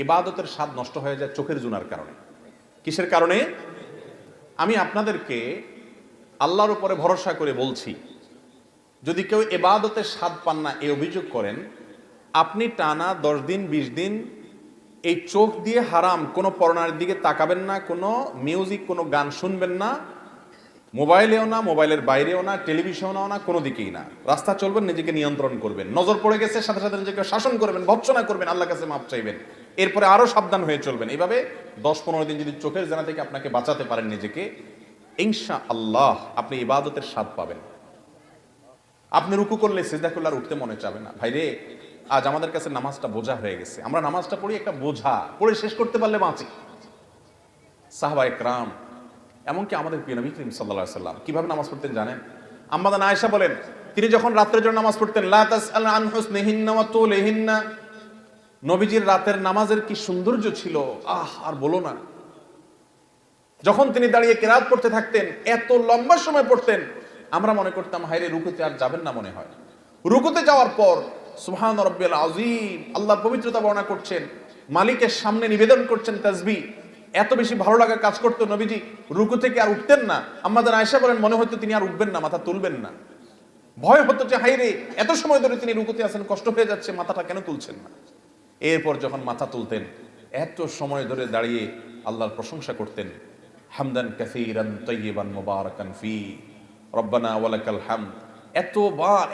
ইবাদতের স্বাদ নষ্ট হয়ে যায় চোখের জুনার কারণে। কিসের কারণে? আমি আপনাদেরকে আল্লাহর উপরে ভরসা করে বলছি, যদি কেউ ইবাদতের স্বাদ পান না এই অভিযোগ করেন, আপনি টানা 10 দিন 20 দিন এই চোখ দিয়ে হারাম কোনো পর্নোর দিকে তাকাবেন না, কোনো মিউজিক কোনো গান শুনবেন না, মোবাইলেও না, মোবাইলের বাইরেও না, টেলিভিশনেও না, কোনো দিকেই না। রাস্তা চলবেন, নিজেকে নিয়ন্ত্রণ করবেন, নজর পড়ে গেছে সাথে সাথে নিজেকে শাসন করবেন, ভৎসনা করবেন, আল্লাহর কাছে মাপ চাইবেন, এরপরে আরো সাবধান হয়ে চলবেন। এইভাবে 10-15 দিন যদি চোখের জানা থেকে আপনাকে বাঁচাতে পারেন নিজেকে, ইনশাআল্লাহ আপনি ইবাদতের স্বাদ পাবেন। আপনি রুকু করলে সিজদা করলে আর উঠতে মনে চাবে না। ভাইরে, আজ আমাদের কাছে নামাজটা বোঝা হয়ে গেছে। আমরা নামাজটা পড়ি একটা বোঝা, পড়ে শেষ করতে পারলে বাঁচি। সাহাবায়ে কেরাম, এমনকি আমাদের প্রিয় নবী করিম সাল্লাল্লাহু আলাইহি ওয়াসাল্লাম কিভাবে নামাজ পড়তেন জানেন? আম্মা জান আয়েশা বলেন, তিনি যখন রাতের জন্য নামাজ পড়তেন, লা তাসআল আন হুসনিহিন্না ওয়া তুলিহিন্না, নবীজির রাতের নামাজের কি সৌন্দর্য ছিল, আর বলো না। যখন তিনি দাঁড়িয়ে কিরাত পড়তে থাকতেন, এত লম্বা সময় পড়তেন, আমরা মনে করতাম হায়রে রুকুতে আর যাবেন না মনে হয়। রুকুতে যাওয়ার পর সুবহান রাব্বিয়াল আযীম, আল্লাহর পবিত্রতা বর্ণনা করছেন, মালিকের সামনে নিবেদন করছেন তাসবিহ। এত বেশি ভালো লাগা কাজ করতো, নবীজি রুকু থেকে আর উঠতেন না। আমাদের আয়েশা বলেন, মনে হতো তিনি আর উঠবেন না, মাথা তুলবেন না। ভয় হতো যে হায়রে এত সময় ধরে তিনি রুকুতে আছেন, কষ্ট হয়ে যাচ্ছে, মাথাটা কেন তুলছেন না। এরপর যখন মাথা তুলতেন, এত সময় ধরে দাঁড়িয়ে আল্লাহর প্রশংসা করতেন, হামদান কাসীরান তাইয়িবান মুবারাকান ফি রব্বানা ওয়ালাকাল হামদ।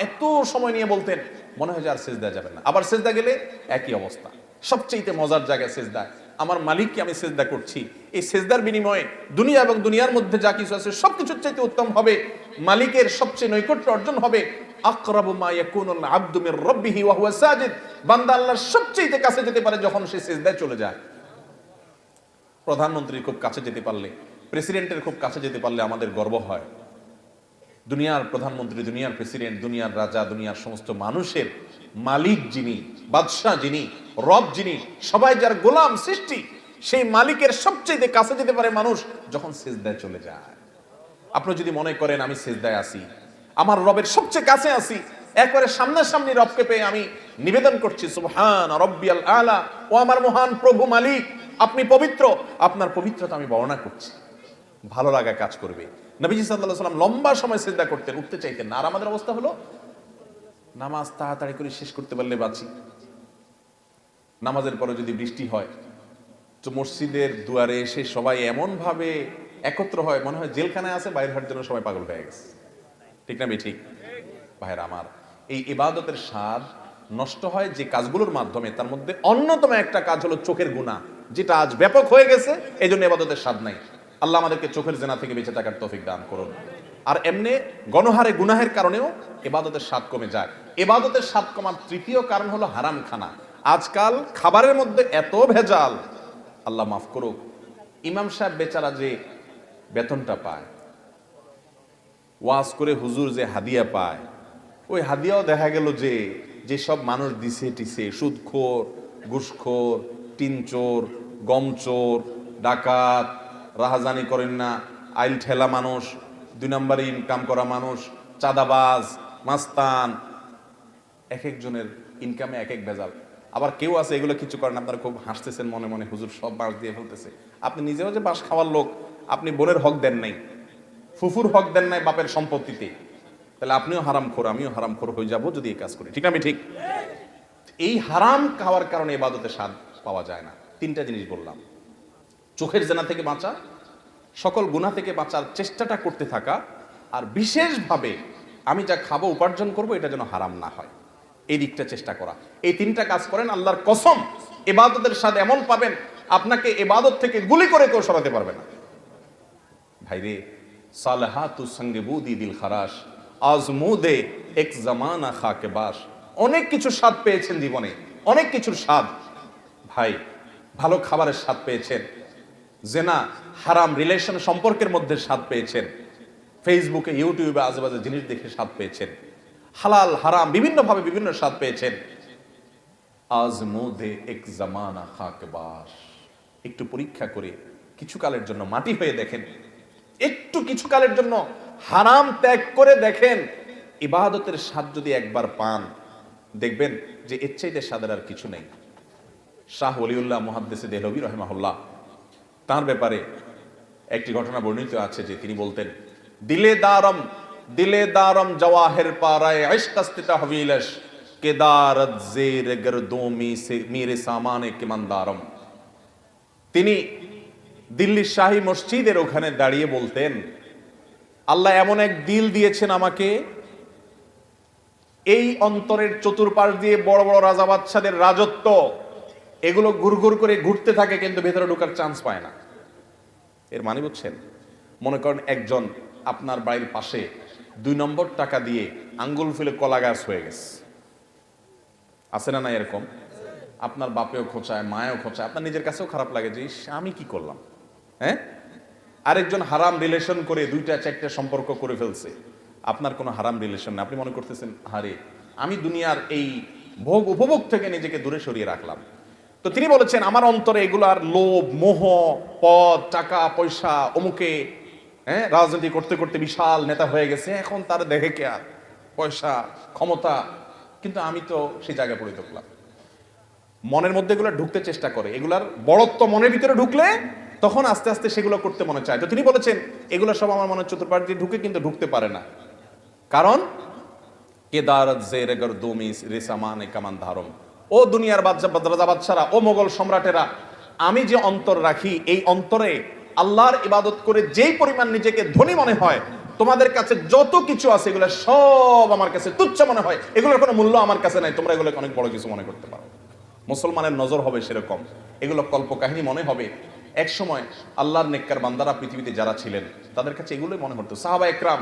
এত সময় নিয়ে বলতেন, মনে হয় যে আর সিজদা যাবেন না। আবার সিজদা গেলে একই অবস্থা। সবচেয়ে মজার জায়গা সিজদা। আমার মালিককে আমি সিজদা করছি, এই সিজদার বিনিময়ে দুনিয়া এবং দুনিয়ার মধ্যে যা কিছু আছে সবকিছুর চাইতে উত্তম হবে, মালিকের সবচেয়ে নৈকট্য অর্জন হবে। আকরাবু মা ইয়াকুনুল আবদু মির রাব্বিহি ওয়া হুয়া সাজিদ, বান্দা আল্লাহর সবচেয়ে কাছে যেতে পারে যখন সে সিজদায় চলে যায়। প্রধানমন্ত্রীর খুব কাছে যেতে পারলে, প্রেসিডেন্টের খুব কাছে যেতে পারলে আমাদের গর্ব হয়। দুনিয়ার প্রধানমন্ত্রী, দুনিয়ার প্রেসিডেন্ট, দুনিয়ার রাজা, দুনিয়ার সমস্ত মানুষের মালিক যিনি, বাদশাহ যিনি, রব যিনি, সবাই যার গোলাম সৃষ্টি, সেই মালিকের সবচেয়ে কাছে যেতে পারে মানুষ যখন সিজদায় চলে যায়। আপনি যদি মনে করেন আমি সিজদায় আছি, আমার রবের সবচেয়ে কাছে আছি, একবারে সামনাসামনি রবকে পেয়ে আমি নিবেদন করছি সুবহান রাব্বিয়াল আলা, ও আমার মহান প্রভু মালিক, আপনি পবিত্র, আপনার পবিত্রতা আমি বর্ণনা করছি, ভালো লাগা কাজ করবে। নবীজি সাল্লাল্লাহু আলাইহি ওয়াসাল্লাম লম্বা সময় সিজদা করতেন, উঠতে চাইতেন না। আর আমাদের অবস্থা হলো নামাজ তাড়াতাড়ি করে শেষ করতে পারলে বাঁচি। নামাজের পরে যদি বৃষ্টি হয় তো মসজিদের দুয়ারে এসে সবাই এমন ভাবে একত্র হয়, মনে হয় জেলখানায় আছে, বাইরে হওয়ার জন্য সবাই পাগল হয়ে গেছে। ঠিক না ঠিক? ভাইরা আমার, এই ইবাদতের স্বাদ নষ্ট হয় যে কাজগুলোর মাধ্যমে, তার মধ্যে অন্যতম একটা কাজ হলো চোখের গুনাহ, যেটা আজ ব্যাপক হয়ে গেছে। এই জন্য ইবাদতের স্বাদ নাই। আল্লাহ আমাদেরকে চোখের জেনা থেকে বেঁচে থাকার তৌফিক দান করুন। আর এমনি গণহারে গুনাহের কারণেও ইবাদতের স্বাদ কমে যায়। ইবাদতের স্বাদ কমার তৃতীয় কারণ হলো হারাম খানা। আজকাল খাবারের মধ্যে এত ভেজাল, আল্লাহ মাফ করুক, ইমাম সাহেব বেচারা যে বেতনটা পায়, ওয়াজ করে হুজুর যে হাদিয়া পায়, ওই হাদিয়াও দেখা গেল যে যেসব মানুষ দিছে টিছে, সুদখোর, ঘুষখোর, টিনচোর, গমচোর, ডাকাত, রাহাজানি করেন না, আইল ঠেলা মানুষ, 2 নম্বরে ইনকাম করা মানুষ, চাঁদাবাজ, মাস্তান, এক একজনের ইনকামে এক এক ভেজাল। আবার কেউ আছে এগুলো কিছু করেন, আপনারা খুব হাসতেছেন মনে মনে, হুজুর সব বাঁশ দিয়ে ফেলতেছে। আপনি নিজেও যে বাঁশ খাওয়ার লোক, আপনি বোনের হক দেন নাই, ফুফুর হক দেন নাই বাপের সম্পত্তিতে, তাহলে আপনিও হারামখোর, আমিও হারামখোর হয়ে যাব যদি এই কাজ করি। ঠিক আমি ঠিক? এই হারাম খাওয়ার কারণে ইবাদতের স্বাদ পাওয়া যায় না। 3টা জিনিস বললাম, চোখের জেনা থেকে বাঁচা, সকল গুনাহ থেকে বাঁচার চেষ্টাটা করতে থাকা, আর বিশেষভাবে আমি যা খাবো উপার্জন করব এটা যেন হারাম না হয়, এই দিকটা চেষ্টা করা। এই 3টা কাজ করেন, আল্লাহর কসম ইবাদতের স্বাদ এমন পাবেন, আপনাকে ইবাদত থেকে গুলি করে কেউ সরাতে পারবে না। ভাইরে, সালাহাতু সঙ্গে বুদি দিল খারাস, আজমুদে এক জামানা খাকে বাস। অনেক কিছু স্বাদ পেয়েছেন জীবনে, অনেক কিছুর স্বাদ। ভাই, ভালো খাবারের স্বাদ পেয়েছেন, জেনা হারাম রিলেশন সম্পর্কের মধ্যে স্বাদ পেয়েছেন, ফেসবুকে ইউটিউবে আজেবাজে জিনিস দেখে স্বাদ পেয়েছেন, হালাল হারাম বিভিন্নভাবে বিভিন্ন স্বাদ পেয়েছেন। আজমুদে এক জামানা খাকে বাস, একটু পরীক্ষা করে কিছুকালের জন্য মাটি হয়ে দেখেন, একটু কিছুকালের জন্য হারাম ত্যাগ করে দেখেন, ইবাদতের স্বাদ যদি একবার পান, দেখবেন যে এর চাইতে স্বাদের আর কিছু নেই। শাহ ওলিউল্লাহ মুহাদ্দিস দেহলভী রাহিমাহুল্লাহ, তার ব্যাপারে একটি ঘটনা বর্ণিত আছে যে তিনি বলতেন, দিলে দারম জওয়াহির পারায় ইশকাস্তিতা হবিলশ কেদারত জের গরদোমি সে মেরে সামানে কিমানদারম। তিনি দিল্লির শাহী মসজিদের ওখানে দাঁড়িয়ে বলতেন, আল্লাহ এমন এক দিল দিয়েছেন আমাকে, এই অন্তরের চতুর্পাশ দিয়ে বড় বড় রাজা বাদশাদের রাজত্ব, এগুলো ঘুরঘুর করে ঘুরতে থাকে কিন্তু ভেতরে ঢোকার চান্স পায় না। এর মানে বুঝছেন? মনে করেন একজন আপনার বাড়ির পাশে 2 নম্বর টাকা দিয়ে আঙ্গুল ফুলে কলা গাছ হয়ে গেছে, আছে না? না এরকম আপনার বাপেও খোঁচায়, মায়েও খোঁচায়, আপনার নিজের কাছেও খারাপ লাগে যে আমি কি করলাম। হ্যাঁ, আরেকজন হারাম রিলেশন করে 2-4টা সম্পর্ক করে ফেলছে, আপনার কোনো হারাম রিলেশন না, আপনি মনে করতেছেন হারে আমি দুনিয়ার এই ভোগ উপভোগ থেকে নিজেকে দূরে সরিয়ে রাখলাম। তো তিনি বলেছেন আমার অন্তরে এগুলার লোভ, মোহ, পদ, টাকা পয়সা, অমুকে রাজনীতি করতে করতে বিশাল নেতা হয়ে গেছে, এখন তার দেখে কে আর পয়সা ক্ষমতা, কিন্তু আমি তো সেই জায়গায় পড়ে থাকলাম। মনের মধ্যে এগুলো ঢুকতে চেষ্টা করে, এগুলার বড়ত্ব মনের ভিতরে ঢুকলে তখন আস্তে আস্তে সেগুলো করতে মনে চায়। তো তিনি বলেছেন এগুলো সব আমার মনের চতুর্পাশ দিয়ে ঢুকে কিন্তু ঢুকতে পারে না, কারণ কেদারত জেরে গরদোমি রেসামানে কামান ধারম। ও দুনিয়ার রাজা বাদশারা, ও মোগল সম্রাটেরা, আমি যে অন্তর রাখি এই অন্তরে আল্লাহর ইবাদত করে যেই পরিমাণ নিজেকে ধনী মনে হয়, তোমাদের কাছে যত কিছু আছে এগুলো সব আমার কাছে তুচ্ছ মনে হয়, এগুলোর কোনো মূল্য আমার কাছে নাই, তোমরা এগুলোকে অনেক বড় কিছু মনে করতে পারো। মুসলমানের নজর হবে সেরকম, এগুলো কল্পকাহিনী মনে হবে। এক সময় আল্লাহর নেককার বান্দারা পৃথিবীতে যারা ছিলেন তাদের কাছে এগুলোই মনে হতো। সাহাবা একরাম,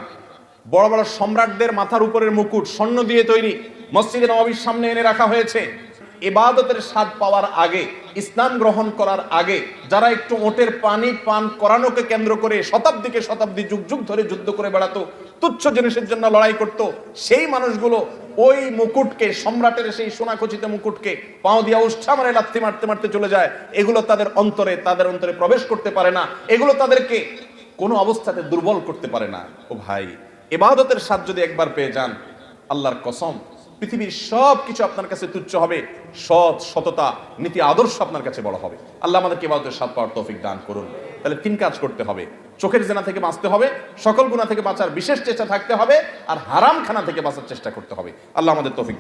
বড় বড় সম্রাটদের মাথার উপরের মুকুট স্বর্ণ দিয়ে তৈরি, মসজিদে নববীর সামনে এনে রাখা হয়েছে। ইবাদতের স্বাদ পাওয়ার আগে, ইসলাম গ্রহণ করার আগে যারা একটু ওটের পানি পান করানোকে কেন্দ্র করে শতাব্দীকে শতাব্দী যুগ যুগ ধরে যুদ্ধ করে বেড়াতো, তুচ্ছ জিনিসের জন্য লড়াই করত, সেই মানুষগুলো ওই মুকুটকে, সম্রাটের সেই সোনাখচিত মুকুটকে পাও দিয়া উষ্ঠা মারে লাথি মারতে মারতে চলে যায়। এগুলো তাদের অন্তরে প্রবেশ করতে পারে না, এগুলো তাদেরকে কোনো অবস্থাতে দুর্বল করতে পারে না। ও ভাই, ইবাদতের স্বাদ যদি একবার পেয়ে যান, আল্লাহর কসম পৃথিবীর সব কিছু আপনার কাছে তুচ্ছ হবে, সততা, নীতি, আদর্শ আপনার কাছে বড় হবে। আল্লাহ আমাদেরকে ইবাদতের স্বাদ পাওয়ার তৌফিক দান করুন। তাহলে 3 কাজ করতে হবে, চোখের জেনা থেকে বাঁচতে হবে, সকল গুনাহ থেকে বাঁচার বিশেষ চেষ্টা থাকতে হবে, আর হারাম খানা থেকে বাঁচার চেষ্টা করতে হবে। আল্লাহ আমাদের তৌফিক দান